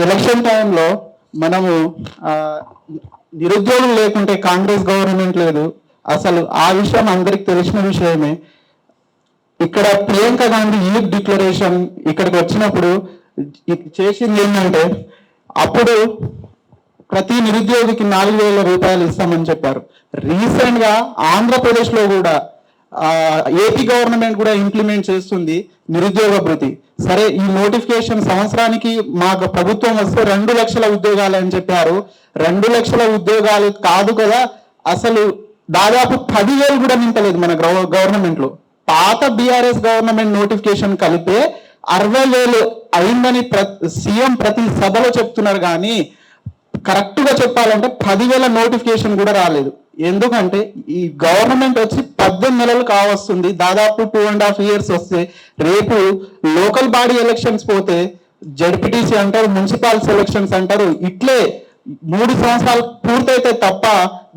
Election టైంలో మనము నిరుద్యోగులు లేకుంటే కాంగ్రెస్ గవర్నమెంట్ లేదు. అసలు ఆ విషయం అందరికి తెలిసిన విషయమే. ఇక్కడ ప్రియాంక గాంధీ యూత్ డిక్లరేషన్ ఇక్కడికి వచ్చినప్పుడు చేసింది ఏంటంటే, అప్పుడు ప్రతి నిరుద్యోగికి 4,000 రూపాయలు ఇస్తామని చెప్పారు. రీసెంట్ గా ఆంధ్రప్రదేశ్ లో కూడా ఏపీ గవర్నమెంట్ కూడా ఇంప్లిమెంట్ చేస్తుంది నిరుద్యోగ భృతి. సరే, ఈ నోటిఫికేషన్ సంవత్సరానికి మాకు ప్రభుత్వం వస్తే 2 లక్షల ఉద్యోగాలు అని చెప్పారు. 2 లక్షల ఉద్యోగాలు కాదు కదా, అసలు దాదాపు 10,000 కూడా నింపలేదు మన గవర్నమెంట్ లో. పాత బీఆర్ఎస్ గవర్నమెంట్ నోటిఫికేషన్ కలిపే 60,000 అయిందని సీఎం ప్రతి సభలో చెప్తున్నారు. కానీ కరెక్ట్ గా చెప్పాలంటే 10,000 నోటిఫికేషన్ కూడా రాలేదు. ఎందుకంటే ఈ గవర్నమెంట్ వచ్చి 18 నెలలు కావస్తుంది, దాదాపు 2.5 years వస్తే రేపు లోకల్ బాడీ ఎలక్షన్స్ పోతే జడ్పీటీసీ అంటారు, మున్సిపల్ ఎలక్షన్స్ అంటారు, ఇట్లే 3 సంవత్సరాలు పూర్తయితే తప్ప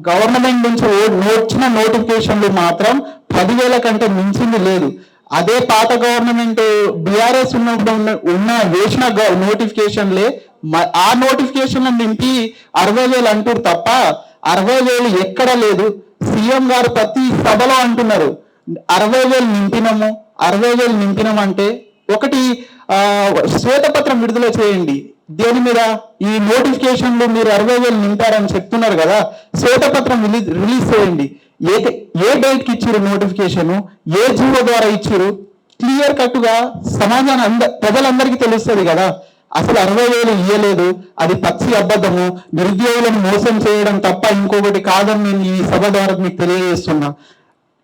గవర్నమెంట్ నుంచి వచ్చిన నోటిఫికేషన్లు మాత్రం 10,000 కంటే మించింది లేదు. అదే పాత గవర్నమెంట్ బీఆర్ఎస్ ఉన్న వేసిన నోటిఫికేషన్లే ఆ నోటిఫికేషన్ నింపి 60,000 అంటారు తప్ప 60,000 ఎక్కడ లేదు. సీఎం గారు ప్రతి సభలో అంటున్నారు 60,000 నింపినము, 60,000 నింపినాము. అంటే ఒకటి శ్వేతపత్రం విడుదల చేయండి. దేని మీద? ఈ నోటిఫికేషన్లు మీరు 60,000 నింపారని చెప్తున్నారు కదా, శ్వేతపత్రం రిలీజ్ చేయండి. ఏ డేట్ కి ఇచ్చారు నోటిఫికేషన్, ఏ జీవో ద్వారా ఇచ్చారు, క్లియర్ కట్ గా సమాజాన్ని ప్రజలందరికీ తెలుస్తుంది కదా. అసలు 60,000 ఇయ్యలేదు, అది పచ్చి అబద్ధము, నిరుద్యోగులను మోసం చేయడం తప్ప ఇంకొకటి కాదని నేను ఈ సభ ద్వారా మీకు తెలియజేస్తున్నా.